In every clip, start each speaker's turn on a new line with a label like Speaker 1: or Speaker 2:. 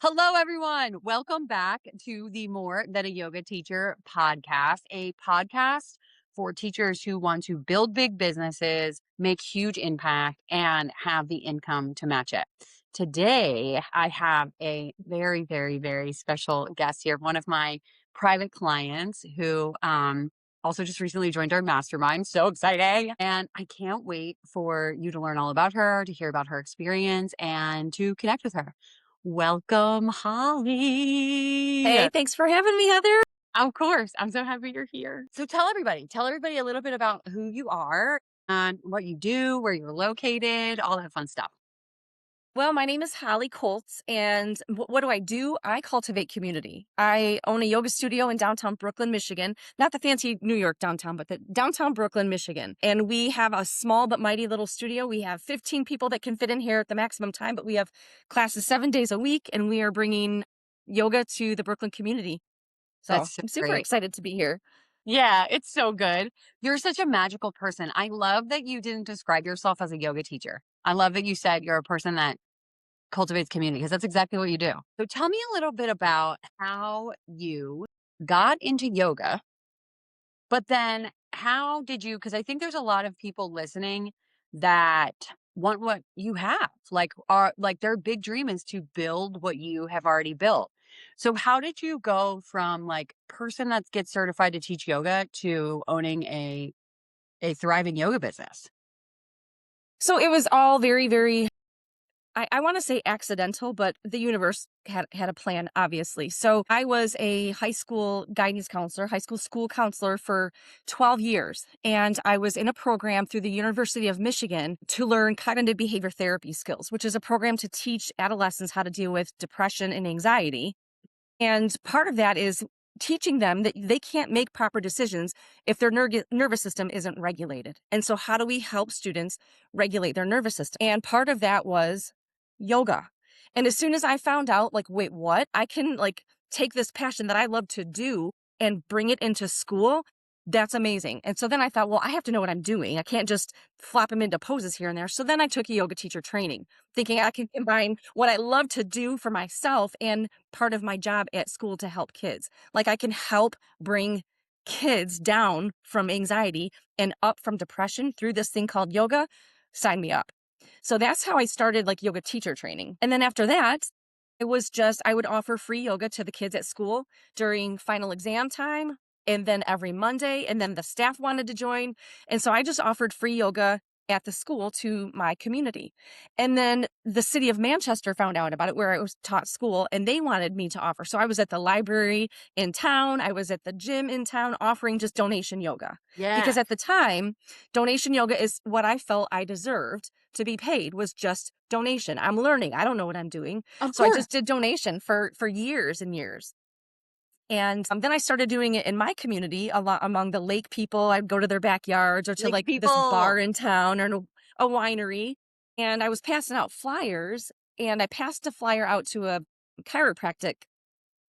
Speaker 1: Hello, everyone. Welcome back to the More Than a Yoga Teacher podcast, a podcast for teachers who want to build big businesses, make huge impact, and have the income to match it. Today, I have a very, very, very special guest here, one of my private clients who also just recently joined our mastermind. So exciting. And I can't wait for you to learn all about her, to hear about her experience, and to connect with her. Welcome, Holly.
Speaker 2: Hey, thanks for having me, Heather.
Speaker 1: Of course. I'm so happy you're here. So tell everybody a little bit about who you are and what you do, where you're located, all that fun stuff.
Speaker 2: Well, my name is Hollie Kolcz, and what do? I cultivate community. I own a yoga studio in downtown Brooklyn, Michigan. Not the fancy New York downtown, but the downtown Brooklyn, Michigan. And we have a small but mighty little studio. We have 15 people that can fit in here at the maximum time, but we have classes 7 days a week, and we are bringing yoga to the Brooklyn community. So
Speaker 1: That's so
Speaker 2: I'm super
Speaker 1: great.
Speaker 2: excited to be here.
Speaker 1: Yeah, it's so good. You're such a magical person. I love that you didn't describe yourself as a yoga teacher. I love that you said you're a person that cultivates community because that's exactly what you do. So tell me a little bit about how you got into yoga. But then how did you, because I think there's a lot of people listening that want what you have, like are like their big dream is to build what you have already built. So how did you go from like person that gets certified to teach yoga to owning a thriving yoga business?
Speaker 2: So it was all very, very I want to say accidental, but the universe had a plan, obviously. So I was a high school guidance counselor, high school counselor for 12 years. And I was in a program through the University of Michigan to learn cognitive behavior therapy skills, which is a program to teach adolescents how to deal with depression and anxiety. And part of that is teaching them that they can't make proper decisions if their nervous system isn't regulated. And so how do we help students regulate their nervous system? And part of that was yoga. And as soon as I found out, like, wait, what? I can like take this passion that I love to do and bring it into school. That's amazing. And so then I thought, well, I have to know what I'm doing. I can't just flop them into poses here and there. So then I took a yoga teacher training, thinking I can combine what I love to do for myself and part of my job at school to help kids. Like I can help bring kids down from anxiety and up from depression through this thing called yoga. Sign me up. So that's how I started like yoga teacher training. And then after that, it was just I would offer free yoga to the kids at school during final exam time and then every Monday. And then the staff wanted to join. And so I just offered free yoga at the school to my community. And then the city of Manchester found out about it where I was taught school and they wanted me to offer. So I was at the library in town. I was at the gym in town offering just donation yoga.
Speaker 1: Yeah.
Speaker 2: Because at the time, donation yoga is what I felt I deserved to be paid was just donation. I'm learning. I don't know what I'm doing.
Speaker 1: Of
Speaker 2: So I
Speaker 1: course.
Speaker 2: just did donation for years and years. And then I started doing it in my community a lot among the lake people. I'd go to their backyards or to
Speaker 1: Like
Speaker 2: like this bar
Speaker 1: people.
Speaker 2: in town or a winery. And I was passing out flyers and I passed a flyer out to a chiropractic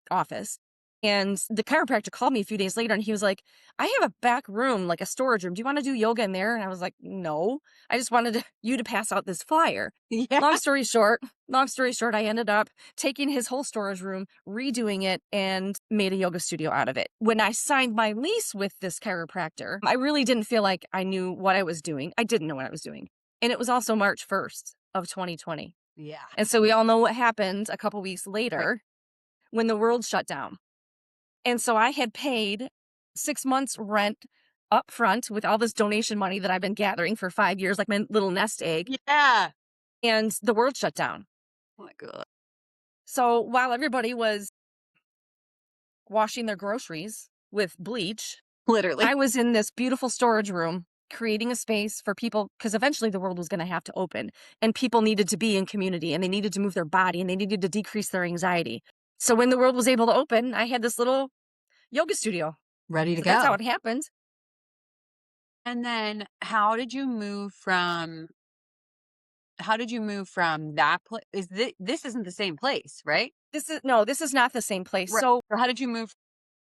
Speaker 2: office. And the chiropractor called me a few days later and he was like, I have a back room, like a storage room. Do you want to do yoga in there? And I was like, no, I just wanted you to pass out this flyer.
Speaker 1: Yeah.
Speaker 2: Long story short, I ended up taking his whole storage room, redoing it, and made a yoga studio out of it. When I signed my lease with this chiropractor, I really didn't feel like I knew what I was doing. I didn't know what I was doing. And it was also March 1st of 2020.
Speaker 1: Yeah.
Speaker 2: And so we all know what happened a couple weeks
Speaker 1: Right.
Speaker 2: later when the world shut down. And so I had paid 6 months rent up front with all this donation money that I've been gathering for 5 years, like my little nest egg,
Speaker 1: Yeah.
Speaker 2: and the world shut down.
Speaker 1: Oh my God.
Speaker 2: So while everybody was washing their groceries with bleach,
Speaker 1: Literally.
Speaker 2: I was in this beautiful storage room creating a space for people because eventually the world was going to have to open and people needed to be in community and they needed to move their body and they needed to decrease their anxiety. So when the world was able to open, I had this little yoga studio.
Speaker 1: Ready to
Speaker 2: So that's how
Speaker 1: go.
Speaker 2: it happened.
Speaker 1: And then how did you move from that place? This isn't the same place, right?
Speaker 2: This is not the same place.
Speaker 1: Right.
Speaker 2: So
Speaker 1: So how did you move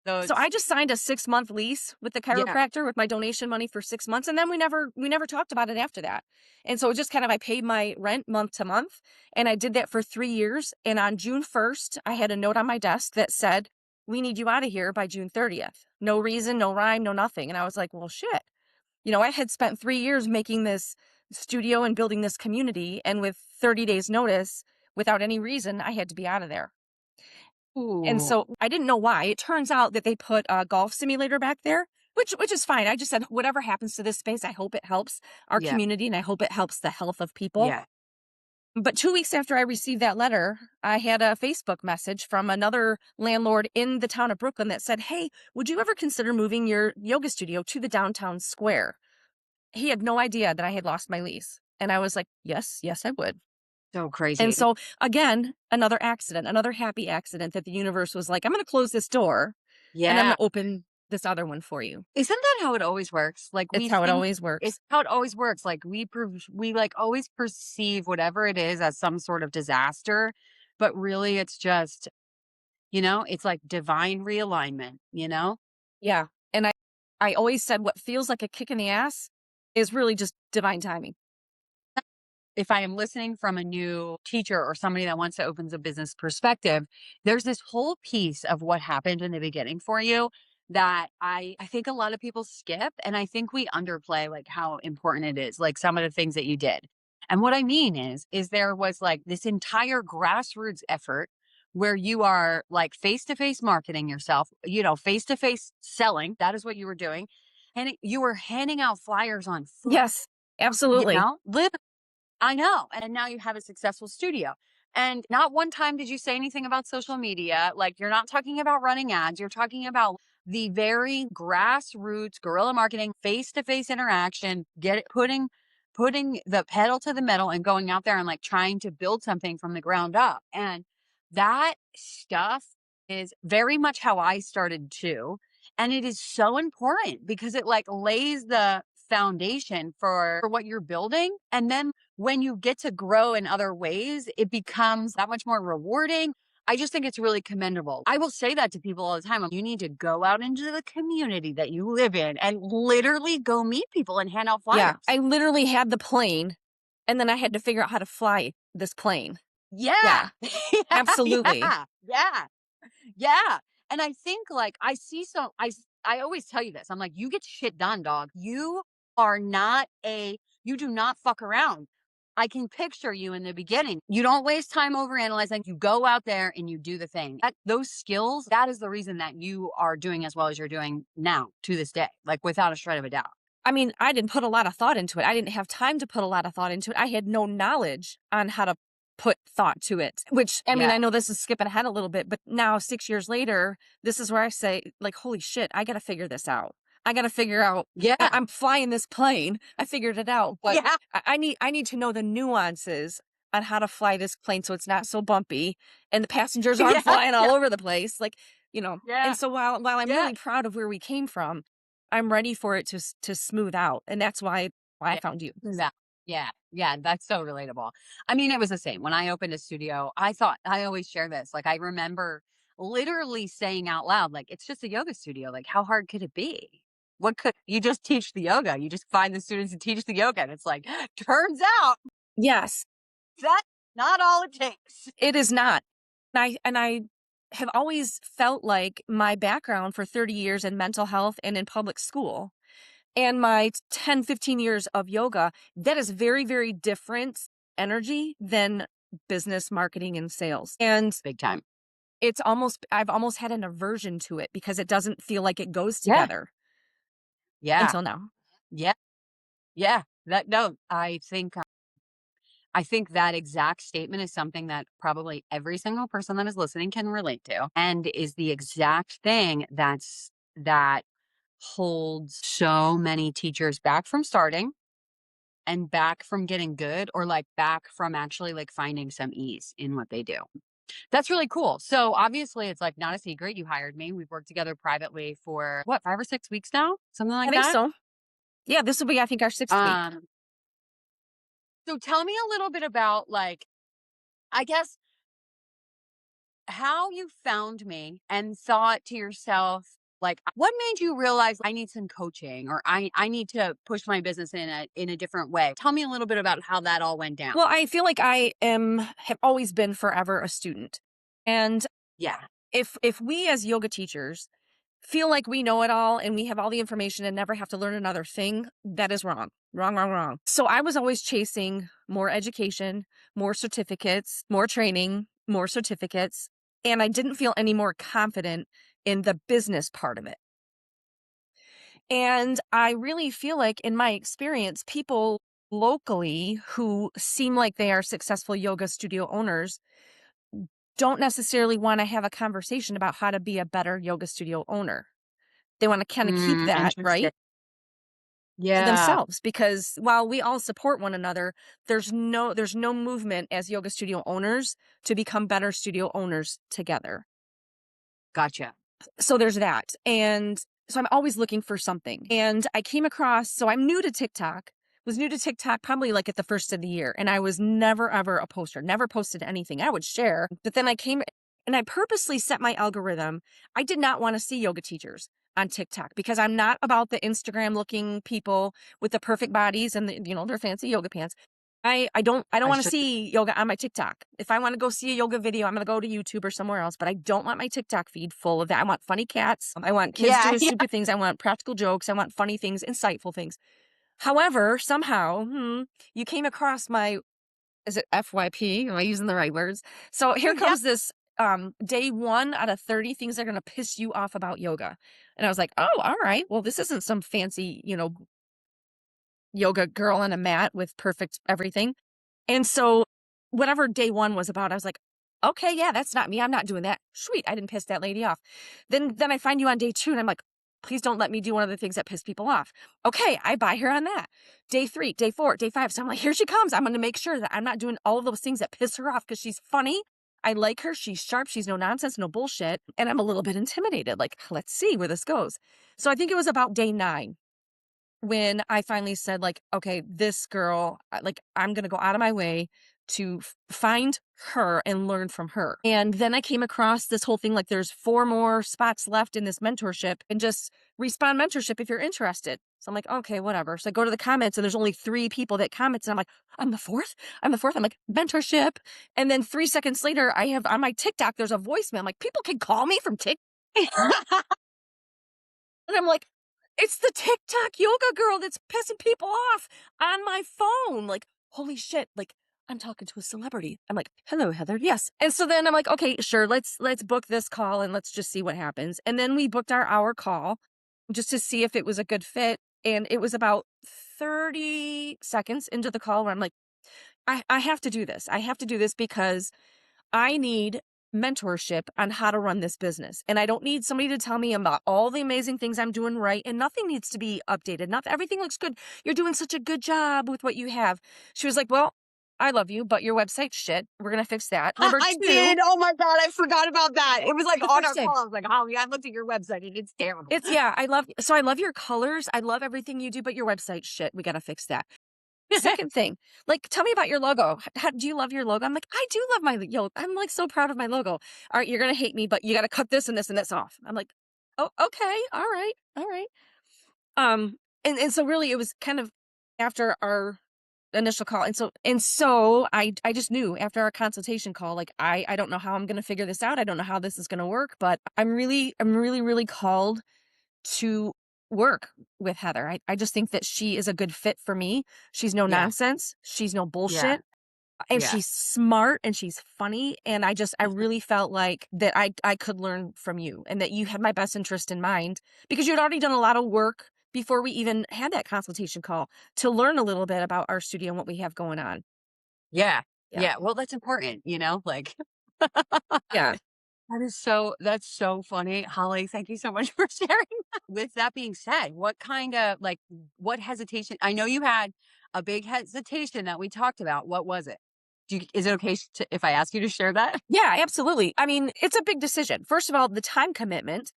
Speaker 2: So I just signed a 6-month lease with the
Speaker 1: Yeah.
Speaker 2: chiropractor with my donation money for 6 months, and then we never talked about it after that. And so it just kind of I paid my rent month to month, and I did that for 3 years, and on June 1st, I had a note on my desk that said, "We need you out of here by June 30th." No reason, no rhyme, no nothing. And I was like, "Well, shit." I had spent 3 years making this studio and building this community, and with 30 days notice, without any reason, I had to be out of there. And
Speaker 1: Ooh.
Speaker 2: so I didn't know why. It turns out that they put a golf simulator back there, which is fine. I just said, whatever happens to this space, I hope it helps our
Speaker 1: Yeah.
Speaker 2: community and I hope it helps the health of people.
Speaker 1: Yeah.
Speaker 2: But 2 weeks after I received that letter, I had a Facebook message from another landlord in the town of Brooklyn that said, "Hey, would you ever consider moving your yoga studio to the downtown square?" He had no idea that I had lost my lease. And I was like, yes, yes, I would.
Speaker 1: So
Speaker 2: And
Speaker 1: crazy.
Speaker 2: so again, another accident, another happy accident that the universe was like, "I'm going to close this door and I'm
Speaker 1: Yeah.
Speaker 2: going to open this other one for you."
Speaker 1: Isn't that how it always works? Like,
Speaker 2: It's
Speaker 1: we
Speaker 2: how it
Speaker 1: think
Speaker 2: always
Speaker 1: it's
Speaker 2: works.
Speaker 1: how it always works. Like, we, like, always perceive whatever it is as some sort of disaster, but really it's just, it's like divine realignment, you know?
Speaker 2: Yeah. And I always said what feels like a kick in the ass is really just divine timing.
Speaker 1: If I am listening from a new teacher or somebody that wants to open a business perspective, there's this whole piece of what happened in the beginning for you that I think a lot of people skip. And I think we underplay like how important it is, like some of the things that you did. And what I mean is there was like this entire grassroots effort where you are like face to face marketing yourself, face to face selling. That is what you were doing. And you were handing out flyers on foot,
Speaker 2: Yes, absolutely.
Speaker 1: live. I know. And now you have a successful studio. And not one time did you say anything about social media. Like, you're not talking about running ads. You're talking about the very grassroots guerrilla marketing, face to face interaction, putting the pedal to the metal and going out there and like trying to build something from the ground up. And that stuff is very much how I started too. And it is so important because it like lays the foundation for what you're building. And then when you get to grow in other ways, it becomes that much more rewarding. I just think it's really commendable. I will say that to people all the time. You need to go out into the community that you live in and literally go meet people and hand out
Speaker 2: Yeah. I
Speaker 1: flyers.
Speaker 2: literally had the plane and then I had to figure out how to fly this plane.
Speaker 1: Yeah.
Speaker 2: Yeah, absolutely.
Speaker 1: Yeah. Yeah. Yeah. And I think like I always tell you this. I'm like, you get shit done, dog. Are not you do not fuck around. I can picture you in the beginning. You don't waste time overanalyzing. You go out there and you do the thing. Those skills, that is the reason that you are doing as well as you're doing now to this day, like without a shred of a doubt.
Speaker 2: I mean, I didn't put a lot of thought into it. I didn't have time to put a lot of thought into it. I had no knowledge on how to put thought to it, which I mean,
Speaker 1: Yeah.
Speaker 2: I know this is skipping ahead a little bit, but now 6 years later, this is where I say, like, holy shit, I got to figure this out. I got to figure out.
Speaker 1: Yeah.
Speaker 2: I'm flying this plane. I figured it out, but
Speaker 1: Yeah.
Speaker 2: I need to know the nuances on how to fly this plane so it's not so bumpy and the passengers aren't
Speaker 1: Yeah.
Speaker 2: flying all
Speaker 1: Yeah.
Speaker 2: over the place,
Speaker 1: Yeah.
Speaker 2: And so while I'm
Speaker 1: Yeah.
Speaker 2: really proud of where we came from, I'm ready for it to smooth out, and that's why I
Speaker 1: Yeah.
Speaker 2: found you.
Speaker 1: No. Yeah. Yeah. That's so relatable. I mean, it was the same. When I opened a studio, I always share this. Like, I remember literally saying out loud, like, it's just a yoga studio. Like, how hard could it be? What could you just teach the yoga? You just find the students and teach the yoga. And it's like, turns out
Speaker 2: Yes,
Speaker 1: that's not all it takes.
Speaker 2: it is not. And I have always felt like my background for 30 years in mental health and in public school and my 10, 15 years of yoga, that is very, very different energy than business, marketing, and sales. And
Speaker 1: Big time.
Speaker 2: I've almost had an aversion to it because it doesn't feel like it goes
Speaker 1: Yeah.
Speaker 2: together
Speaker 1: Yeah.
Speaker 2: until now.
Speaker 1: Yeah. Yeah. No, I think that exact statement is something that probably every single person that is listening can relate to and is the exact thing that holds so many teachers back from starting and back from getting good or like back from actually like finding some ease in what they do. That's really cool. So obviously it's like not a secret. You hired me. We've worked together privately for what, 5 or 6 weeks now? Something
Speaker 2: I
Speaker 1: like
Speaker 2: think
Speaker 1: that.
Speaker 2: so. Yeah, this will be, I think, our 6th week.
Speaker 1: Um, so tell me a little bit about like, I guess how you found me and thought to yourself, like, what made you realize I need some coaching or I need to push my business in a different way? Tell me a little bit about how that all went down.
Speaker 2: Well, I feel like have always been forever a student. And
Speaker 1: Yeah.
Speaker 2: if we as yoga teachers feel like we know it all and we have all the information and never have to learn another thing, that is wrong. Wrong, wrong, wrong. So I was always chasing more education, more certificates, more training, more certificates, and I didn't feel any more confident in the business part of it. And I really feel like in my experience, people locally who seem like they are successful yoga studio owners don't necessarily want to have a conversation about how to be a better yoga studio owner. They want to kind of keep that,
Speaker 1: Interesting.
Speaker 2: right, to
Speaker 1: Yeah.
Speaker 2: themselves because while we all support one another, there's no movement as yoga studio owners to become better studio owners together.
Speaker 1: Gotcha.
Speaker 2: So there's that. And so I'm always looking for something. And I came across, so I'm new to TikTok, was new to TikTok probably like at the first of the year. And I was never, ever a poster, never posted anything. I would share. But then I came and I purposely set my algorithm. I did not want to see yoga teachers on TikTok because I'm not about the Instagram looking people with the perfect bodies and their fancy yoga pants. I don't
Speaker 1: I
Speaker 2: want to
Speaker 1: should.
Speaker 2: see yoga on my TikTok. If I want to go see a yoga video, I'm going to go to YouTube or somewhere else, but I don't want my TikTok feed full of that. I want funny cats. I want kids
Speaker 1: Yeah.
Speaker 2: doing
Speaker 1: Yeah.
Speaker 2: stupid things. I want practical jokes. I want funny things, insightful things. However, somehow, you came across my, is it FYP? Am I using the right words? So here
Speaker 1: Yeah.
Speaker 2: comes this day 1 out of 30 things that are going to piss you off about yoga. And I was like, oh, all right. Well, this isn't some fancy, yoga girl on a mat with perfect everything. And so whatever day 1 was about, I was like, "Okay, yeah, that's not me. I'm not doing that. Sweet, I didn't piss that lady off." Then I find you on day 2 and I'm like, "Please don't let me do one of the things that piss people off." Okay, I buy her on that. Day 3, day 4, day 5. So I'm like, "Here she comes. I'm gonna make sure that I'm not doing all of those things that piss her off because she's funny. I like her. She's sharp. She's no nonsense, no bullshit." And I'm a little bit intimidated. Like, let's see where this goes. So I think it was about day 9 when I finally said, like, okay, this girl, like, I'm going to go out of my way to find her and learn from her. And then I came across this whole thing like there's 4 more spots left in this mentorship and just respond mentorship if you're interested. So I'm like, okay, whatever. So I go to the comments and there's only 3 people that comment. And I'm like, I'm the fourth. I'm the fourth. I'm like, mentorship. And then 3 seconds later, I have on my TikTok, there's a voicemail. I'm like, people can call me from TikTok. And I'm like, it's the TikTok yoga girl that's pissing people off on my phone. Like, holy shit. Like, I'm talking to a celebrity. I'm like, hello, Heather. Yes. And so then I'm like, okay, sure. Let's book this call and let's just see what happens. And then we booked our hour call just to see if it was a good fit. And it was about 30 seconds into the call where I'm like, I have to do this. I have to do this because I need mentorship on how to run this business. And I don't need somebody to tell me about all the amazing things I'm doing right. And nothing needs to be updated. Nothing, everything looks good. You're doing such a good job with what you have. She was like, well, I love you, but your website's shit. We're going to fix that. Number
Speaker 1: I
Speaker 2: 2,
Speaker 1: did. Oh my God. I forgot about that. It was like
Speaker 2: the
Speaker 1: on
Speaker 2: first
Speaker 1: our
Speaker 2: day.
Speaker 1: call. I was like, Holly, I looked at your website and it's terrible.
Speaker 2: Yeah, I love your colors. I love everything you do, but your website's shit. We got to fix that. Second thing, like, tell me about your logo. How do you love your logo? I'm like, I do love my yo. I'm like so proud of my logo. All right, you're gonna hate me, but you got to cut this and this and this off. I'm like, oh, okay, all right. Um, and so really, it was kind of after our initial call, and so I just knew after our consultation call, like, I don't know how I'm gonna figure this out. I don't know how this is gonna work, but I'm really called to work with Heather. I just think that she is a good fit for me. She's no
Speaker 1: Yeah.
Speaker 2: nonsense. She's no
Speaker 1: Yeah.
Speaker 2: bullshit. And
Speaker 1: Yeah.
Speaker 2: she's smart and she's funny. And I really felt like that I could learn from you and that you had my best interest in mind because you had already done a lot of work before we even had that consultation call to learn a little bit about our studio and what we have going on.
Speaker 1: Yeah.
Speaker 2: Yeah.
Speaker 1: Yeah. Well, that's important, like
Speaker 2: Yeah.
Speaker 1: that's so funny. Holly, thank you so much for sharing that. With that being said, what kind of what hesitation? I know you had a big hesitation that we talked about. What was it? Is it okay if I ask you to share that?
Speaker 2: Yeah, absolutely. I mean, it's a big decision. First of all, the time commitment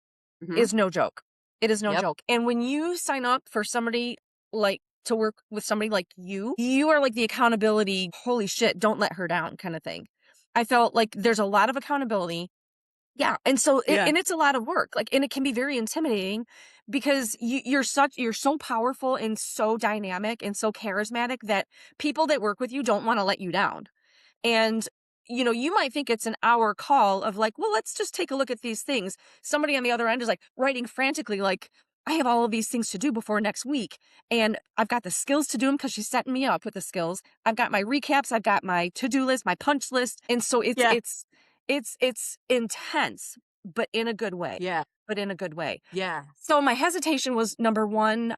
Speaker 1: Hmm.
Speaker 2: is no joke. It is no
Speaker 1: Yep.
Speaker 2: joke. And when you sign up for somebody like to work with somebody like you are like the accountability, holy shit, don't let her down kind of thing. I felt like there's a lot of accountability. Yeah, and so
Speaker 1: Yeah.
Speaker 2: and it's a lot of work, like, and it can be very intimidating because you're so powerful and so dynamic and so charismatic that people that work with you don't wanna let you down. And, you might think it's an hour call of like, well, let's just take a look at these things. Somebody on the other end is like writing frantically, like, I have all of these things to do before next week. And I've got the skills to do them because she's setting me up with the skills. I've got my recaps, I've got my to-do list, my punch list. And so
Speaker 1: Yeah.
Speaker 2: it's intense, but in a good way.
Speaker 1: Yeah.
Speaker 2: But in a good way.
Speaker 1: Yeah.
Speaker 2: So my hesitation was number one,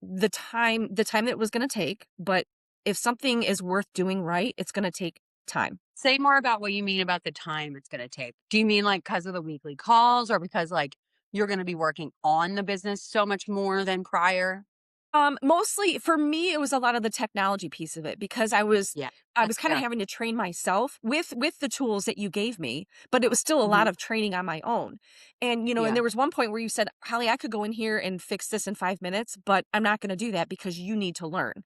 Speaker 2: the time that it was gonna take, but if something is worth doing right, it's gonna take time.
Speaker 1: Say more about what you mean about the time it's gonna take. Do you mean, like, because of the weekly calls or because, like, you're gonna be working on the business so much more than prior?
Speaker 2: Mostly for me, it was a lot of the technology piece of it because I was
Speaker 1: Yeah,
Speaker 2: I was
Speaker 1: that's
Speaker 2: kinda
Speaker 1: fair.
Speaker 2: having to train myself with the tools that you gave me, but it was still a lot
Speaker 1: Mhm.
Speaker 2: of training on my own. And
Speaker 1: Yeah.
Speaker 2: there was one point where you said, "Holly, I could go in here and fix this in 5 minutes, but I'm not gonna do that because you need to learn."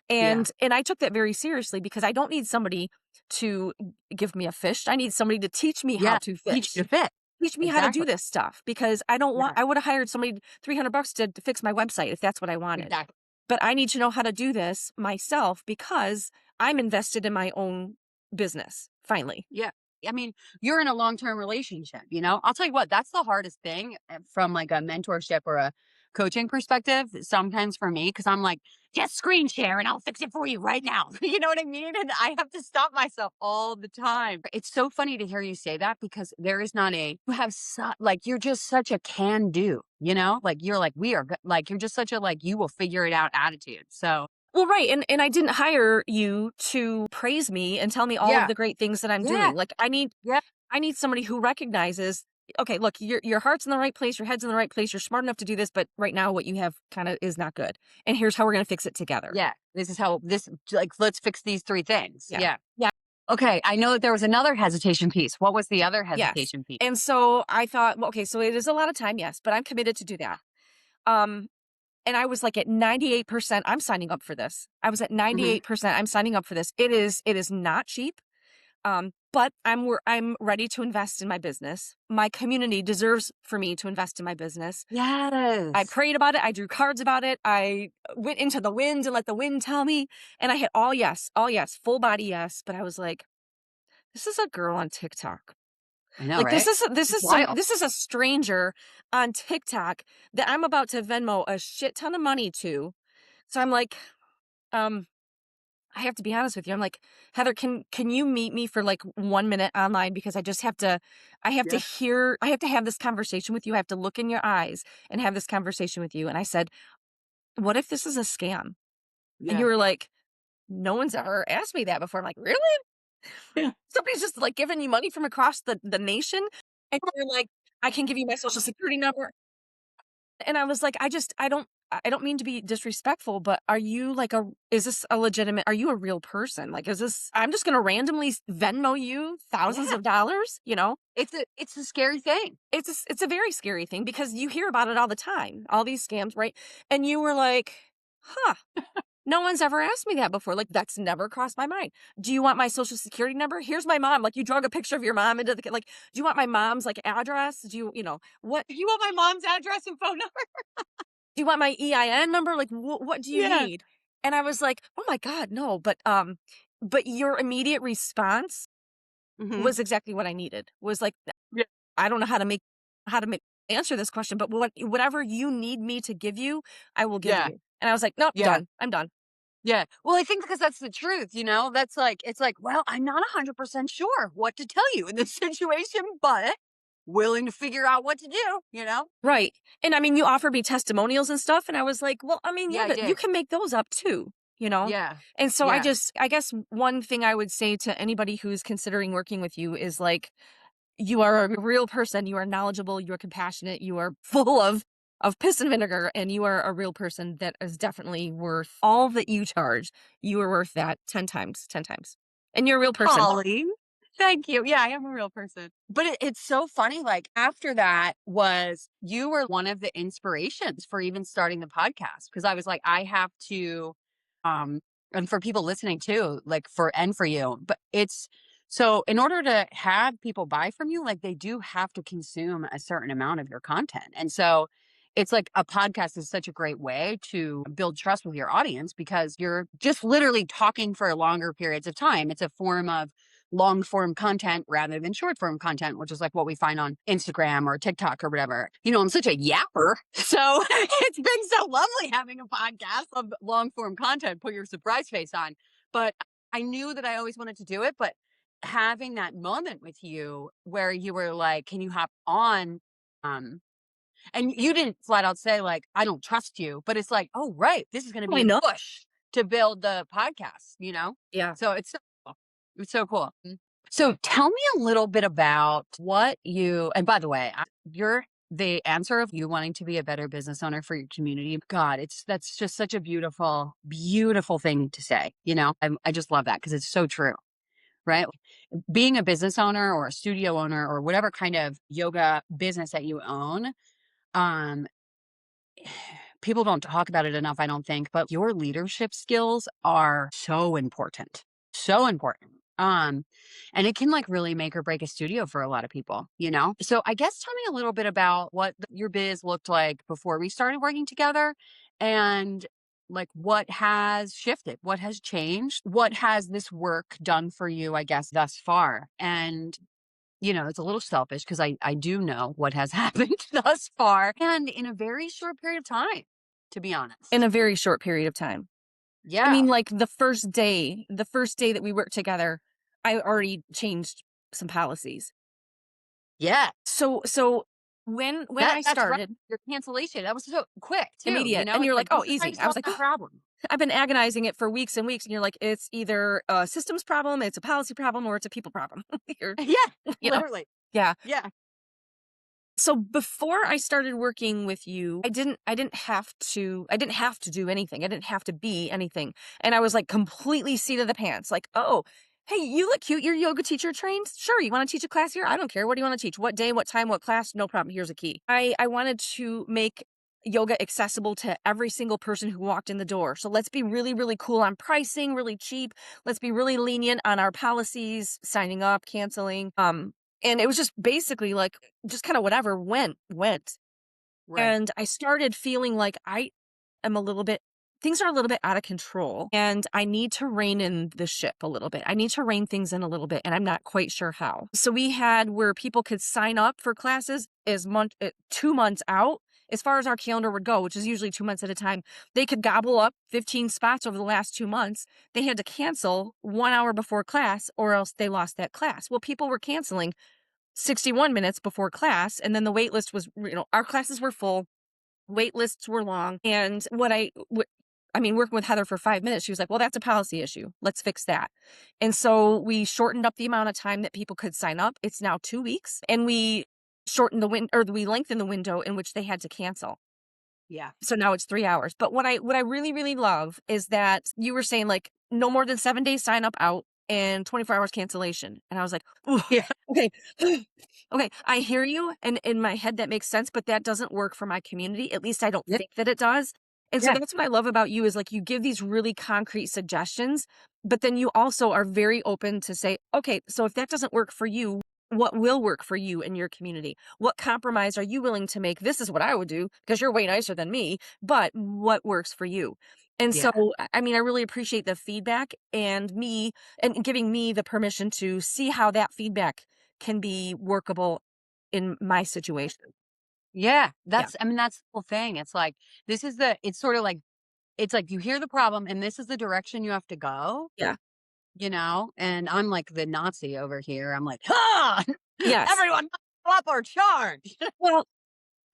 Speaker 1: Yeah.
Speaker 2: And I took that very seriously because I don't need somebody to give me a fish. I need somebody to teach me how
Speaker 1: Yeah.
Speaker 2: to
Speaker 1: Teach you
Speaker 2: fish.
Speaker 1: to fit.
Speaker 2: Teach me how to do
Speaker 1: Exactly.
Speaker 2: this stuff because I don't want
Speaker 1: Yeah.
Speaker 2: I would have hired somebody $300 to fix my website if that's what I wanted.
Speaker 1: Exactly.
Speaker 2: But I need to know how to do this myself because I'm invested in my own business, finally.
Speaker 1: Yeah. I mean, you're in a long-term relationship, you know? I'll tell you what, that's the hardest thing from like a mentorship or a coaching perspective, sometimes for me, because I'm like, just screen share and I'll fix it for you right now. You know what I mean? And I have to stop myself all the time. It's so funny to hear you say that because there is not you have like, you're just such a can do, you know? Like, you're like, like, you're just such a, like, you will figure it out attitude. So,
Speaker 2: Well, right, and I didn't hire you to praise me and tell me all of
Speaker 1: yeah.
Speaker 2: the great things that I'm
Speaker 1: Yeah.
Speaker 2: doing. Like, I need somebody who recognizes, okay, look, your heart's in the right place, your head's in the right place, you're smart enough to do this, but right now what you have kind of is not good. And here's how we're going to fix it together.
Speaker 1: Yeah, this is how like, let's fix these 3 things.
Speaker 2: Yeah.
Speaker 1: Yeah.
Speaker 2: Yeah.
Speaker 1: Okay, I know that there was another hesitation piece. What was the other
Speaker 2: Yes.
Speaker 1: hesitation piece?
Speaker 2: And so I thought, well, okay, so it is a lot of time, yes, but I'm committed to do that. Um, and I was like at 98%, I'm signing up for this. I was at
Speaker 1: Mhm.
Speaker 2: 98%, I'm signing up for this. It is not cheap. But I'm ready to invest in my business. My community deserves for me to invest in my business. I
Speaker 1: Yes.
Speaker 2: prayed about it. I drew cards about it. I went into the wind and let the wind tell me. And I hit all yes, full body yes. But I was like, this is a girl on TikTok.
Speaker 1: I know,
Speaker 2: Like
Speaker 1: right? It's wild.
Speaker 2: this is a stranger on TikTok that I'm about to Venmo a shit ton of money to. So I'm like, um, I have to be honest with you. I'm like, Heather, can you meet me for like 1 minute online because
Speaker 1: Yeah,
Speaker 2: I have to have this conversation with you. I have to look in your eyes and have this conversation with you. And I said, what if this is a scam? And you
Speaker 1: yeah,
Speaker 2: were like, no one's ever asked me that before. I'm like, really?
Speaker 1: yeah,
Speaker 2: Somebody's just like giving you money from across the nation. And you're like, I can give you my social security number. And I was like, I don't mean to be disrespectful, but is this a legitimate, are you a real person? Like, is this, I'm just going to randomly Venmo you thousands
Speaker 1: yeah.
Speaker 2: of dollars,
Speaker 1: It's a scary thing.
Speaker 2: It's a very scary thing because you hear about it all the time, all these scams, right? And you were like, huh, no one's ever asked me that before. Like, that's never crossed my mind. Do you want my social security number? Here's my mom. Like, you drug a picture of your mom into like, do you want my mom's like address? What?
Speaker 1: You want my mom's address and phone number?
Speaker 2: Do you want my EIN number? Like, what do you
Speaker 1: Yeah.
Speaker 2: need? And I was like, "Oh my god, no." But your immediate response
Speaker 1: Mhm.
Speaker 2: was exactly what I needed. Was like,
Speaker 1: Yeah.
Speaker 2: I don't know how to make answer this question, but whatever you need me to give you, I will give
Speaker 1: Yeah.
Speaker 2: you. And I was like, "Nope,
Speaker 1: Yeah.
Speaker 2: done. I'm done."
Speaker 1: Yeah. Well, I think because that's the truth, you know? That's like it's like, well, I'm not 100% sure what to tell you in this situation, but willing to figure out what to do, you know?
Speaker 2: Right. And I mean, you offered me testimonials and stuff, and I was like, "Well, I mean, yeah,
Speaker 1: Yeah, I
Speaker 2: but you
Speaker 1: did.
Speaker 2: can make those up too." You know?
Speaker 1: Yeah.
Speaker 2: And so
Speaker 1: Yeah.
Speaker 2: I guess one thing I would say to anybody who's considering working with you is like, you are a real person, you are knowledgeable, you are compassionate, you are full of piss and vinegar, and you are a real person that is definitely worth all that you charge. You are worth that 10 times, 10 times. And you're a real person.
Speaker 1: Holly. Thank you. Yeah, I am a real person. But it's so funny. Like after that was you were one of the inspirations for even starting the podcast because I was like, I have to, um, and for people listening too, like for and for you, but it's So in order to have people buy from you, like they do have to consume a certain amount of your content. And so it's like a podcast is such a great way to build trust with your audience because you're just literally talking for longer periods of time. It's a form of long form content rather than short form content, which is like what we find on Instagram or TikTok or whatever. I'm such a yapper. So it's been so lovely having a podcast of long form content, put your surprise face on. But I knew that I always wanted to do it. But having that moment with you where you were like, "Can you hop on?" Um, and you didn't flat out say like, "I don't trust you," but it's like, "Oh, right, this is going to
Speaker 2: Oh,
Speaker 1: be
Speaker 2: I
Speaker 1: a
Speaker 2: know.
Speaker 1: push to build the podcast."
Speaker 2: Yeah.
Speaker 1: So it's so cool. It's so cool. So tell me a little bit about what you. And by the way, you're the answer of you wanting to be a better business owner for your community. God, that's just such a beautiful, beautiful thing to say. I just love that because it's so true, right? Being a business owner or a studio owner or whatever kind of yoga business that you own, um, people don't talk about it enough, I don't think, but your leadership skills are so important. So important. And it can like really make or break a studio for a lot of people. So I guess tell me a little bit about what your biz looked like before we started working together and like what has shifted, what has changed, what has this work done for you, I guess, thus far. And it's a little selfish because I do know what has happened thus far and in a very short period of time, to be
Speaker 2: In
Speaker 1: honest.
Speaker 2: a very short period of time. I
Speaker 1: Yeah.
Speaker 2: mean, like the first day that we worked together, I already changed some policies.
Speaker 1: Yeah.
Speaker 2: So when I
Speaker 1: That's right.
Speaker 2: started,
Speaker 1: Your cancellation. That was so quick too.
Speaker 2: immediate, and
Speaker 1: It's
Speaker 2: you're like,
Speaker 1: like
Speaker 2: "Oh,
Speaker 1: this is how you
Speaker 2: easy." I was
Speaker 1: solve
Speaker 2: like,
Speaker 1: that
Speaker 2: "Oh,
Speaker 1: problem.
Speaker 2: I've been agonizing it for weeks and weeks," and you're like, "It's either a systems problem, it's a policy problem, or it's a people problem." You're
Speaker 1: Yeah.
Speaker 2: you know?
Speaker 1: Literally.
Speaker 2: Yeah.
Speaker 1: Yeah.
Speaker 2: So before I started working with you, I didn't have to do anything. I didn't have to be anything. And I was like completely seat of the pants. Like, "Oh, hey, you look cute. You're yoga teacher trained. Sure, you want to teach a class here? I don't care. What do you want to teach? What day, what time, what class? No problem. Here's a key." I wanted to make yoga accessible to every single person who walked in the door. So let's be really, really cool on pricing, really cheap. Let's be really lenient on our policies, signing up, canceling. And it was just basically like just kind of whatever went.
Speaker 1: Right.
Speaker 2: And I started feeling like I am a little bit things are a little bit out of control and I need to rein in the ship a little bit. I need to rein things in a little bit and I'm not quite sure how. So we had where people could sign up for classes 2 months out as far as our calendar would go, which is usually 2 months at a time. They could gobble up 15 spots over the last 2 months. They had to cancel 1 hour before class or else they lost that class. Well, people were canceling 61 minutes before class, and then the wait list was, our classes were full, wait lists were long, and working with Heather for 5 minutes, she was like, "Well, that's a policy issue. Let's fix that." And so we shortened up the amount of time that people could sign up. It's now 2 weeks, and we lengthened the window in which they had to cancel.
Speaker 1: Yeah.
Speaker 2: So now it's 3 hours. But what I really, really love is that you were saying, like, no more than 7 days sign up out and 24 hours cancellation. And I was like, "Ooh,
Speaker 1: Yeah.
Speaker 2: okay. Okay, I hear you." And in my head, that makes sense, but that doesn't work for my community. At least I don't
Speaker 1: Yeah.
Speaker 2: think that it does. And so
Speaker 1: Yeah.
Speaker 2: that's what I love about you is like you give these really concrete suggestions, but then you also are very open to say, "Okay, so if that doesn't work for you, what will work for you and your community? What compromise are you willing to make? This is what I would do because you're way nicer than me, but what works for you?" And so,
Speaker 1: Yeah.
Speaker 2: I really appreciate the feedback and giving me the permission to see how that feedback can be workable in my situation.
Speaker 1: Yeah.
Speaker 2: Yeah.
Speaker 1: That's the whole thing. It's sort of like, it's like you hear the problem and this is the direction you have to
Speaker 2: Yeah.
Speaker 1: go, and I'm like the Nazi over here. I'm like, ah,
Speaker 2: Yes.
Speaker 1: everyone up or charge.
Speaker 2: Well,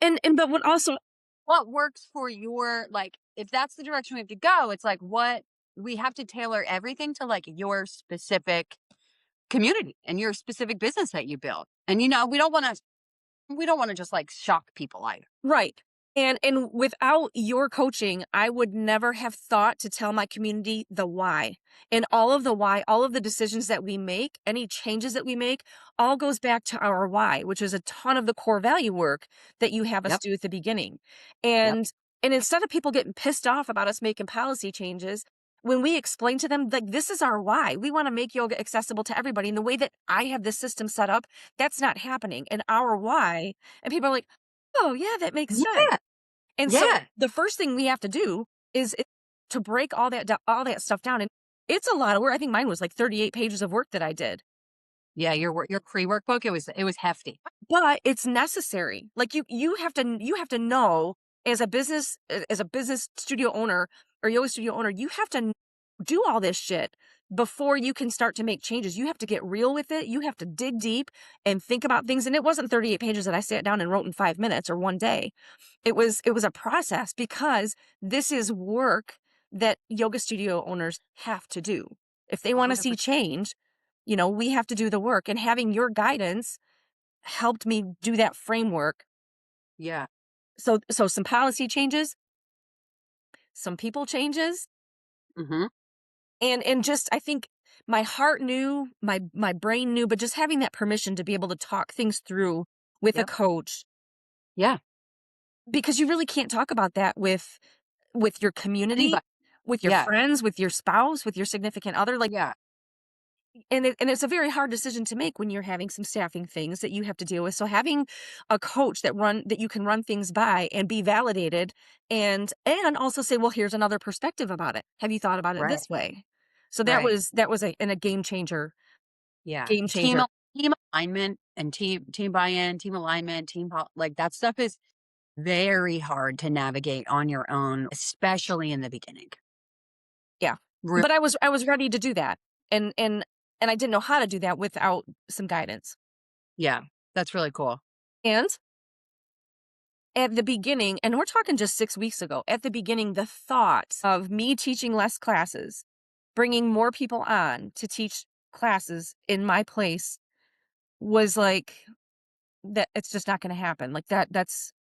Speaker 2: and but what also
Speaker 1: What works for your, like, if that's the direction we have to go, it's like what we have to tailor everything to like your specific community and your specific business that you build. And we don't want to just like shock people either.
Speaker 2: right. And without your coaching, I would never have thought to tell my community the why. And all of the why, all of the decisions that we make, any changes that we make, all goes back to our why, which is a ton of the core value work that you have us
Speaker 1: Yep.
Speaker 2: do at the beginning.
Speaker 1: Yep.
Speaker 2: And and instead of people getting pissed off about us making policy changes, when we explain to them, like, this is our why. We want to make yoga accessible to everybody. And the way that I have this system set up, that's not happening. And our why, and people are like, oh, yeah, that makes sense.
Speaker 1: Yeah.
Speaker 2: And so
Speaker 1: Yeah.
Speaker 2: the first thing we have to do is to break all that stuff down. And it's a lot of work. I think mine was like 38 pages of work that I did.
Speaker 1: Yeah. Your pre-workbook, it was hefty.
Speaker 2: But it's necessary. Like you have to know as a business studio owner or yoga studio owner, you have to do all this shit before you can start to make changes. You have to get real with it. You have to dig deep and think about things. And it wasn't 38 pages that I sat down and wrote in 5 minutes or one day. It was a process because this is work that yoga studio owners have to do. If they want to see
Speaker 1: 100%.
Speaker 2: change, we have to do the work. And having your guidance helped me do that framework.
Speaker 1: Yeah.
Speaker 2: So some policy changes, some people changes,
Speaker 1: Mm-hmm.
Speaker 2: and just I think my heart knew, my brain knew, but just having that permission to be able to talk things through with a
Speaker 1: Yep.
Speaker 2: coach,
Speaker 1: Yeah.
Speaker 2: because you really can't talk about that with your community,
Speaker 1: Anybody.
Speaker 2: with your
Speaker 1: Yeah.
Speaker 2: friends, with your spouse, with your significant other, like,
Speaker 1: Yeah.
Speaker 2: and it's a very hard decision to make when you're having some staffing things that you have to deal with. So having a coach that you can run things by and be validated and also say, well, here's another perspective about it. Have you thought about it
Speaker 1: Right.
Speaker 2: this way? So that
Speaker 1: Right.
Speaker 2: was a game changer.
Speaker 1: Yeah.
Speaker 2: Game changer.
Speaker 1: Team alignment and team buy-in, team alignment, like that stuff is very hard to navigate on your own, especially in the beginning.
Speaker 2: Yeah.
Speaker 1: Real.
Speaker 2: But I was ready to do that. And I didn't know how to do that without some guidance.
Speaker 1: Yeah. That's really cool.
Speaker 2: And at the beginning, and we're talking just 6 weeks ago, at the beginning, the thought of me teaching less classes, bringing more people on to teach classes in my place was like, that it's just not going to happen. Like that's,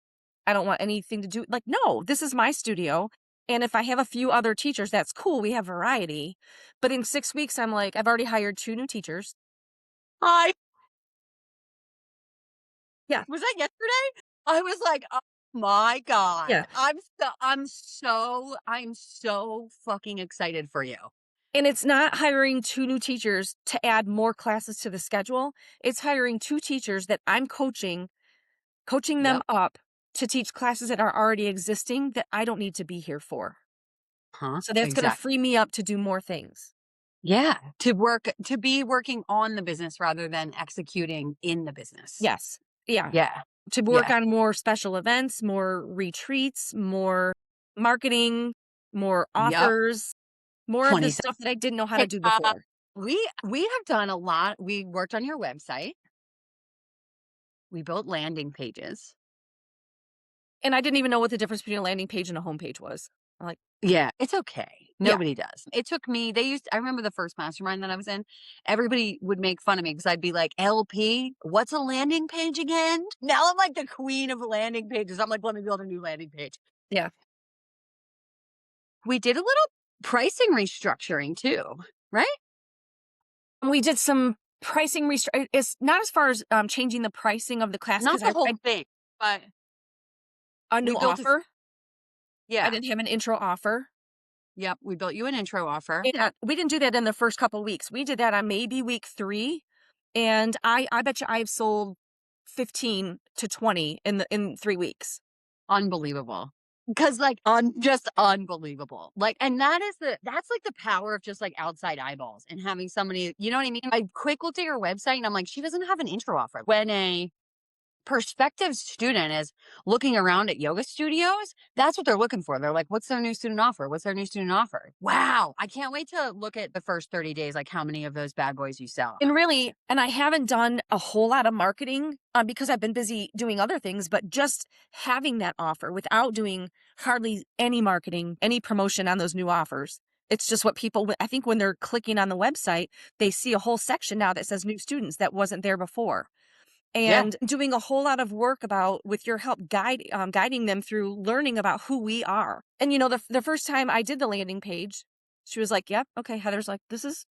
Speaker 2: I don't want anything to do. Like, no, this is my studio. And if I have a few other teachers, that's cool. We have variety. But in 6 weeks, I'm like, I've already hired 2 new teachers.
Speaker 1: I
Speaker 2: Yeah.
Speaker 1: was that yesterday? I was like, oh my
Speaker 2: Yeah.
Speaker 1: God. I'm so fucking excited for you.
Speaker 2: And it's not hiring 2 new teachers to add more classes to the schedule. It's hiring 2 teachers that I'm coaching them
Speaker 1: Yep.
Speaker 2: up to teach classes that are already existing that I don't need to be here for.
Speaker 1: Huh?
Speaker 2: So that's going to
Speaker 1: Exactly.
Speaker 2: free me up to do more things.
Speaker 1: Yeah. To be working on the business rather than executing in the business.
Speaker 2: Yes. Yeah.
Speaker 1: Yeah.
Speaker 2: To work
Speaker 1: Yeah.
Speaker 2: on more special events, more retreats, more marketing, more
Speaker 1: Yep.
Speaker 2: authors, more of the
Speaker 1: 27.
Speaker 2: stuff that I didn't know how to
Speaker 1: Hey,
Speaker 2: do before.
Speaker 1: we have done a lot. We worked on your website. We built landing pages.
Speaker 2: And I didn't even know what the difference between a landing page and a homepage was. I'm like,
Speaker 1: Yeah, it's okay.
Speaker 2: yeah,
Speaker 1: Nobody does. It took me, I remember the first mastermind that I was in, everybody would make fun of me because I'd be like, LP, what's a landing page again? Now I'm like the queen of landing pages. I'm like, let me build a new landing page.
Speaker 2: yeah.
Speaker 1: We did a little pricing restructuring too, right?
Speaker 2: And we did some pricing it's not as far as changing the pricing of the class
Speaker 1: Not
Speaker 2: because
Speaker 1: the whole
Speaker 2: I
Speaker 1: thing, but
Speaker 2: a
Speaker 1: we
Speaker 2: new
Speaker 1: built a,
Speaker 2: offer. I
Speaker 1: yeah.
Speaker 2: didn't have an intro offer.
Speaker 1: Yep. We built you an intro offer.
Speaker 2: Yeah, we didn't do that in the first couple weeks. We did that on maybe week 3, and I bet you I've sold 15 to 20 in 3 weeks.
Speaker 1: Unbelievable. Because like just unbelievable. Like, and that's like the power of just like outside eyeballs and having somebody, you know what I mean? I quick looked at your website and I'm like, she doesn't have an intro offer. When a prospective student is looking around at yoga studios, that's what they're looking for. They're like, what's their new student offer? What's their new student offer? Wow. I can't wait to look at the first 30 days, like how many of those bad boys you sell.
Speaker 2: And I haven't done a whole lot of marketing because I've been busy doing other things, but just having that offer without doing hardly any marketing, any promotion on those new offers. It's just what people, I think when they're clicking on the website, they see a whole section now that says new students that wasn't there before.
Speaker 1: Yeah.
Speaker 2: And doing a whole lot of work with your help guiding them through learning about who we are. And the first time I did the landing page, she was like, "Yep, okay." Heather's like, this is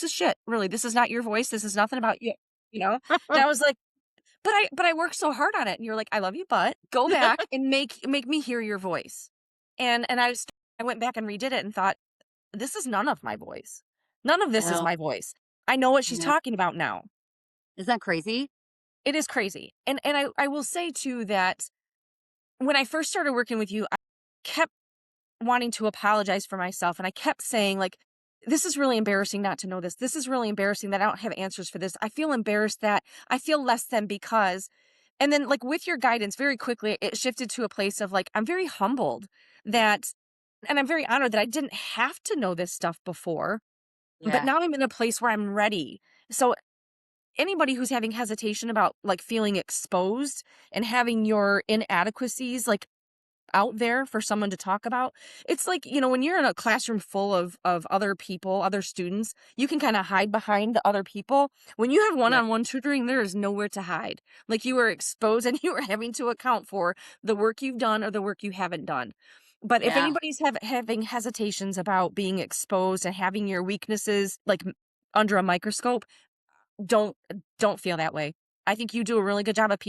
Speaker 2: shit. Really, this is not your voice. This is nothing about you." And I was like, but I worked so hard on it. And you're like, "I love you, but go back and make me hear your voice." And I I went back and redid it and thought, "This is none of my voice. None of this is
Speaker 1: No,
Speaker 2: my voice. I know what she's
Speaker 1: no.
Speaker 2: talking about now."
Speaker 1: Isn't that crazy?
Speaker 2: It is crazy. And I will say too that when I first started working with you, I kept wanting to apologize for myself, and I kept saying, like, "This is really embarrassing not to know this. This is really embarrassing that I don't have answers for this. I feel embarrassed that I feel less than because." And then, like, with your guidance, very quickly, it shifted to a place of, like, I'm very humbled that and I'm very honored that I didn't have to know this stuff before, but
Speaker 1: Yeah,
Speaker 2: now I'm in a place where I'm ready. So anybody who's having hesitation about, like, feeling exposed and having your inadequacies, like, out there for someone to talk about. It's like, when you're in a classroom full of other people, other students, you can kind of hide behind the other people. When you have
Speaker 1: yeah,
Speaker 2: one-on-one tutoring, there is nowhere to hide. Like, you are exposed and you are having to account for the work you've done or the work you haven't done. But if
Speaker 1: yeah.
Speaker 2: anybody's having hesitations about being exposed and having your weaknesses like under a microscope, don't don't feel that way. I think you do a really good job of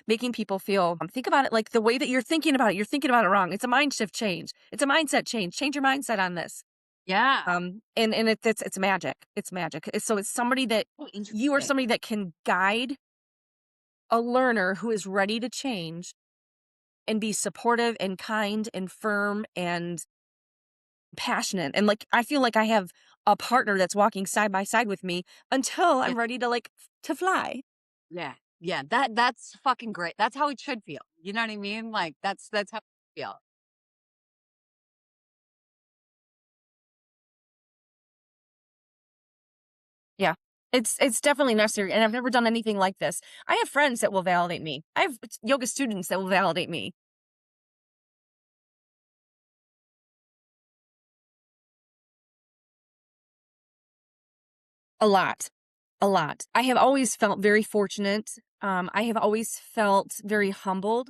Speaker 2: making people feel think about it like the way that you're thinking about it, you're thinking about it wrong. It's a mind shift change. It's a mindset change. Change your mindset on this.
Speaker 1: Yeah.
Speaker 2: And it's magic. It's magic. So it's somebody that
Speaker 1: Oh,
Speaker 2: you are
Speaker 1: interesting.
Speaker 2: somebody that can guide a learner who is ready to change and be supportive and kind and firm and passionate. And like I feel like I have a partner that's walking side by side with me until
Speaker 1: Yeah,
Speaker 2: I'm ready to to fly.
Speaker 1: yeah, yeah. That's fucking great. That's how it should feel. You know what I mean? Like that's how it feel.
Speaker 2: Yeah. It's definitely necessary, and I've never done anything like this. I have friends that will validate me. I have yoga students that will validate me. A lot. A lot. I have always felt very fortunate. I have always felt very humbled.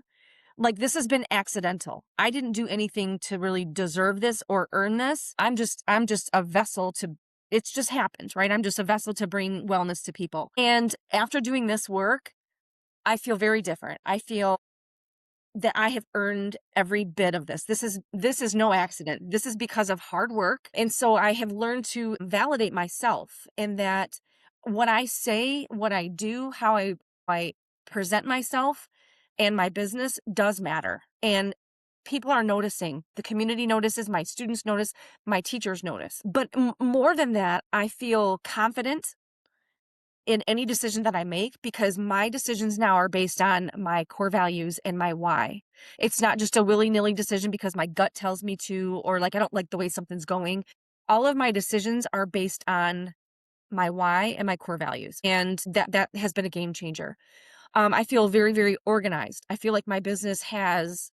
Speaker 2: Like, this has been accidental. I didn't do anything to really deserve this or earn this. I'm just a vessel to it's just happened, right? I'm just a vessel to bring wellness to people. And after doing this work, I feel very different. I feel that I have earned every bit of this. This is no accident. This is because of hard work. And so I have learned to validate myself in that what I say, what I do, how I present myself and my business does matter. And people are noticing. The community notices, my students notice, my teachers notice. But more than that, I feel confident in any decision that I make because my decisions now are based on my core values and my why. It's not just a willy-nilly decision because my gut tells me to or like I don't like the way something's going. All of my decisions are based on my why and my core values. And that has been a game changer. I feel very, very organized. I feel like my business has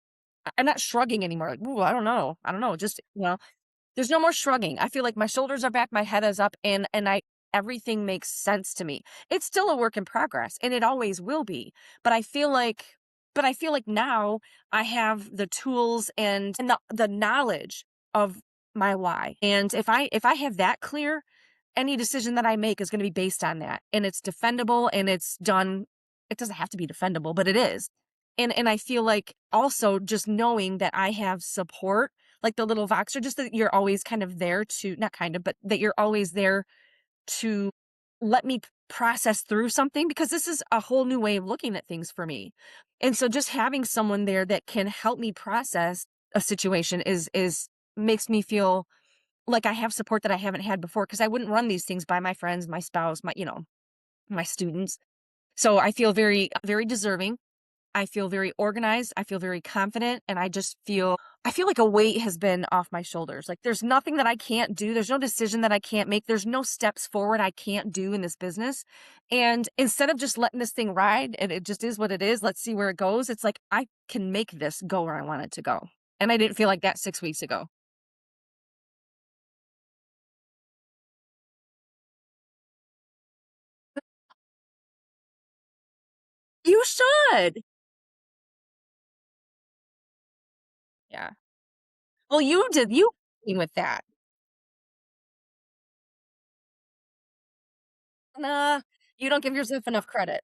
Speaker 2: I'm not shrugging anymore. Like, ooh, I don't know. I don't know. Just, there's no more shrugging. I feel like my shoulders are back, my head is up, and I everything makes sense to me. It's still a work in progress, and it always will be. But I feel like now I have the tools and the knowledge of my why. And if I have that clear, any decision that I make is going to be based on that. And it's defendable and it's done. It doesn't have to be defendable, but it is. And I feel like also just knowing that I have support like the little Voxer, just that you're always kind of there to not kind of, but that you're always there to let me process through something because this is a whole new way of looking at things for me. And so just having someone there that can help me process a situation is makes me feel like I have support that I haven't had before because I wouldn't run these things by my friends, my spouse, my students. So I feel very, very deserving. I feel very organized, I feel very confident, and I feel like a weight has been off my shoulders. Like there's nothing that I can't do. There's no decision that I can't make. There's no steps forward I can't do in this business. And instead of just letting this thing ride and it just is what it is, let's see where it goes. It's like I can make this go where I want it to go. And I didn't feel like that 6 weeks ago. You should. Yeah. Well, you with that. Nah, you don't give yourself enough credit.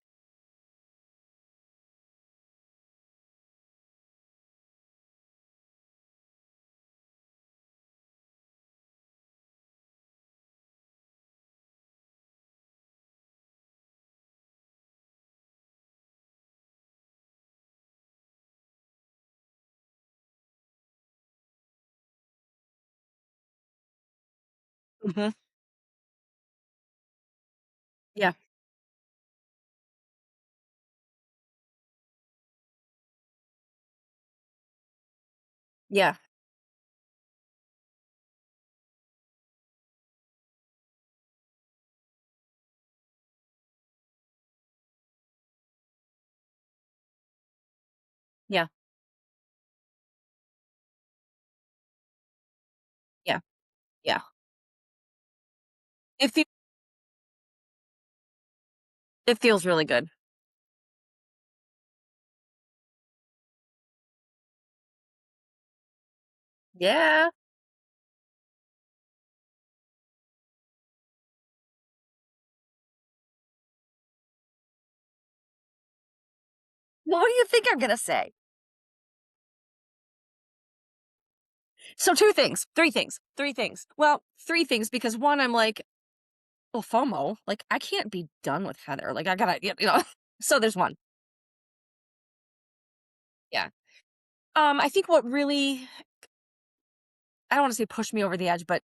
Speaker 2: Mhm. Yeah. Yeah. Yeah. Yeah. Yeah. It feel it feels really good. Yeah. What do you think I'm gonna say? So 2 things, 3 things, 3 things. Well, 3 things because 1, I'm like, well, FOMO, like, I can't be done with Heather, like, I gotta, so there's 1. Yeah. I think what really, I don't wanna say pushed me over the edge, but,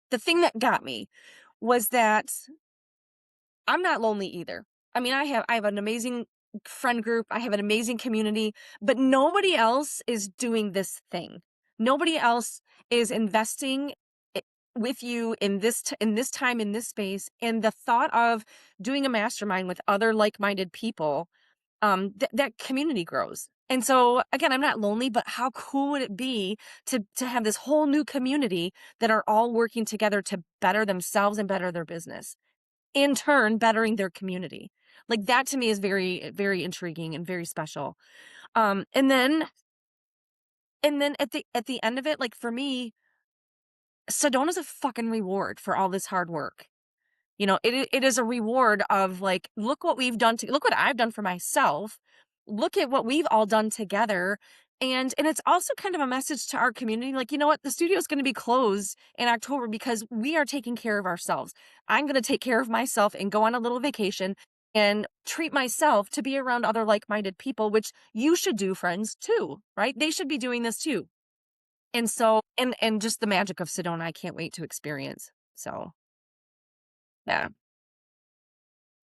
Speaker 2: the thing that got me was that I'm not lonely either. I mean, I have an amazing friend group, I have an amazing community, but nobody else is doing this thing. Nobody else is investing I with you in in this time, in this space, and the thought of doing a mastermind with other like-minded people, that community grows. And so, again, I'm not lonely, but how cool would it be to have this whole new community that are all working together to better themselves and better their business? In turn bettering their community. Like, that to me is very, very intriguing and very special. And then at the end of it, like, for me, Sedona's a fucking reward for all this hard work. It is a reward of, like, look what we've done to look what I've done for myself. Look at what we've all done together. And it's also kind of a message to our community, like, you know what? The studio is gonna be closed in October because we are taking care of ourselves. I'm gonna take care of myself and go on a little vacation and treat myself to be around other like-minded people, which you should do, friends, too, right? They should be doing this too. And just the magic of Sedona, I can't wait to experience. So, yeah.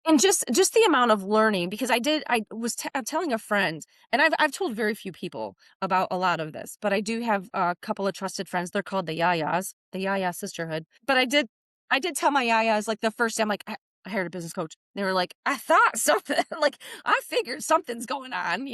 Speaker 2: And just the amount of learning because I'm telling a friend, and I've told very few people about a lot of this, but I do have a couple of trusted friends. They're called the Yayas, the Yaya sisterhood. But I did tell my Yayas, like, the first day, I'm like, I hired a business coach. They were like, I thought something, like, I figured something's going on.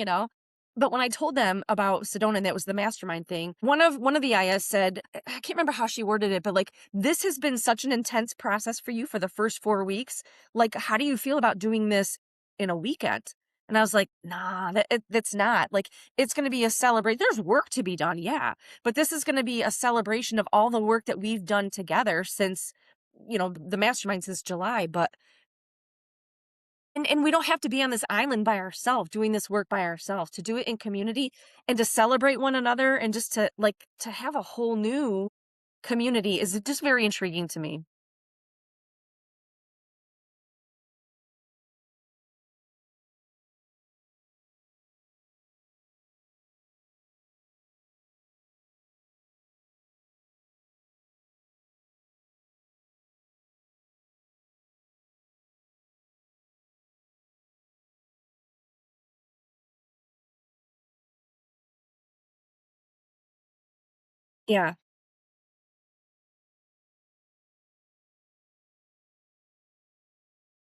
Speaker 2: But when I told them about Sedona and that was the mastermind thing, one of the Yayas said, I can't remember how she worded it, but, like, this has been such an intense process for you for the first 4 weeks. Like, how do you feel about doing this in a weekend? And I was like, nah, that's not like, it's going to be a celebrate. There's work to be done. Yeah. But this is going to be a celebration of all the work that we've done together since, the mastermind since July. And we don't have to be on this island by ourselves, doing this work by ourselves, to do it in community and to celebrate one another and just to have a whole new community is just very intriguing to me. Yeah.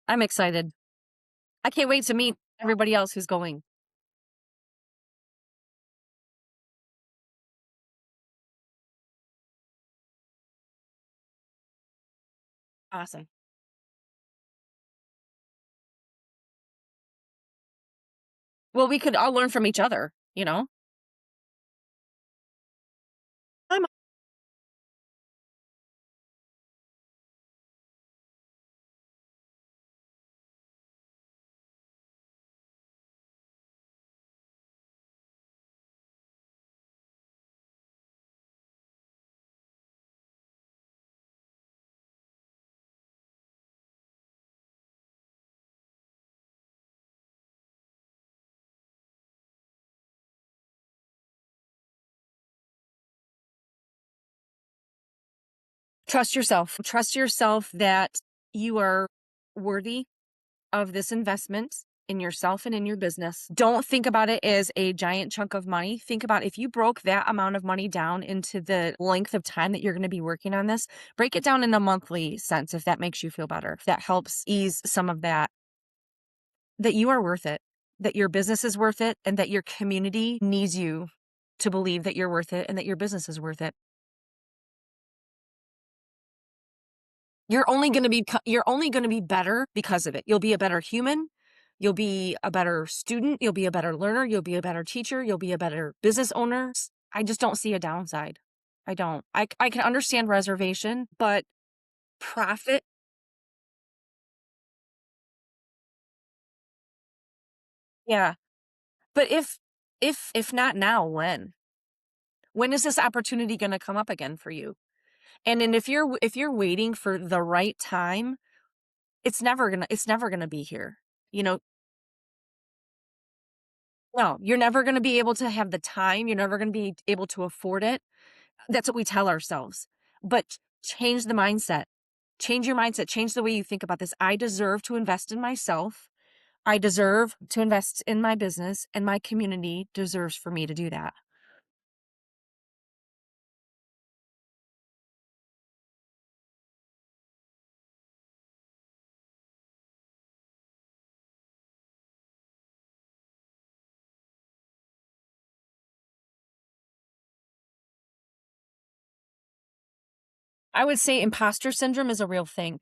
Speaker 2: I'm excited. I can't wait to meet everybody else who's going. Awesome. Well, we could all learn from each other? I'm Trust yourself. Trust yourself that you are worthy of this investment in yourself and in your business. Don't think about it as a giant chunk of money. Think about if you broke that amount of money down into the length of time that you're going to be working on this, break it down in a monthly sense if that makes you feel better. If that helps ease some of that, that you are worth it, that your business is worth it, and that your community needs you to believe that you're worth it and that your business is worth it. You're only gonna be better because of it. You'll be a better human, you'll be a better student, you'll be a better learner, you'll be a better teacher, you'll be a better business owner. I just don't see a downside. I don't. I can understand reservation, but profit. Yeah. But if not now, when? When is this opportunity gonna come up again for you? And then if you're waiting for the right time, it's never gonna be here. You know, no, you're never gonna be able to have the time, you're never gonna be able to afford it. That's what we tell ourselves. But change the mindset. Change your mindset, change the way you think about this. I deserve to invest in myself. I deserve to invest in my business, and my community deserves for me to do that. I would say imposter syndrome is a real thing,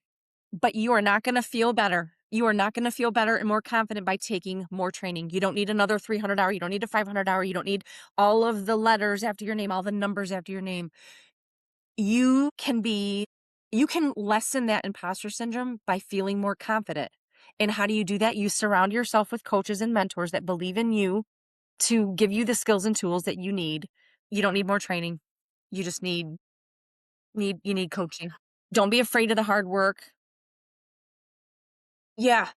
Speaker 2: but you are not gonna feel better. You are not gonna feel better and more confident by taking more training. You don't need another 300 hour, you don't need a 500 hour, you don't need all of the letters after your name, all the numbers after your name. You can be you can lessen that imposter syndrome by feeling more confident. And how do you do that? You surround yourself with coaches and mentors that believe in you to give you the skills and tools that you need. You don't need more training. You just need coaching. Don't be afraid of the hard work. Yeah.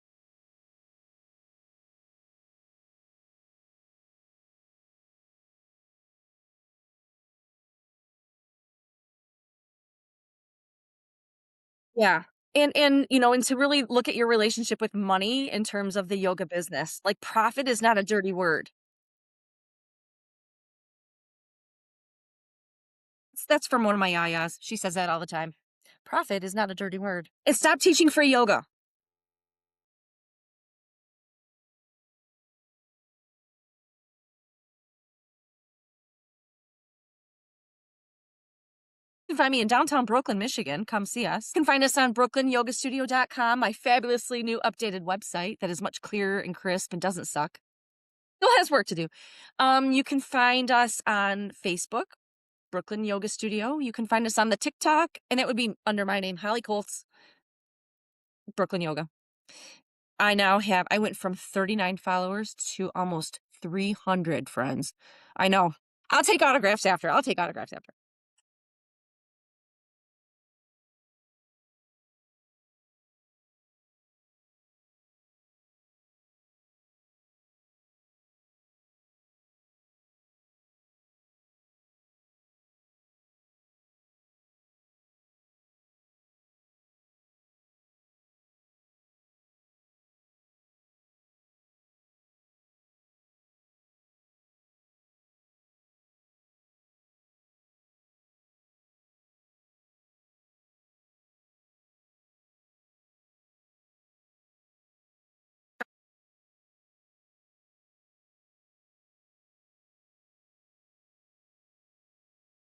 Speaker 2: Yeah. And to really look at your relationship with money in terms of the yoga business. Like profit is not a dirty word. That's from one of my yayas. She says that all the time. Profit is not a dirty word. And stop teaching free yoga. You can find me in downtown Brooklyn, Michigan. Come see us. You can find us on brooklynogastudio.com, my fabulously new updated website that is much clearer and crisp and doesn't suck. Still has work to do. You can find us on Facebook, Brooklyn Yoga Studio. You can find us on the TikTok, and it would be under my name, Hollie Kolcz, Brooklyn Yoga. I went from 39 followers to almost 300 friends. I know. I'll take autographs after.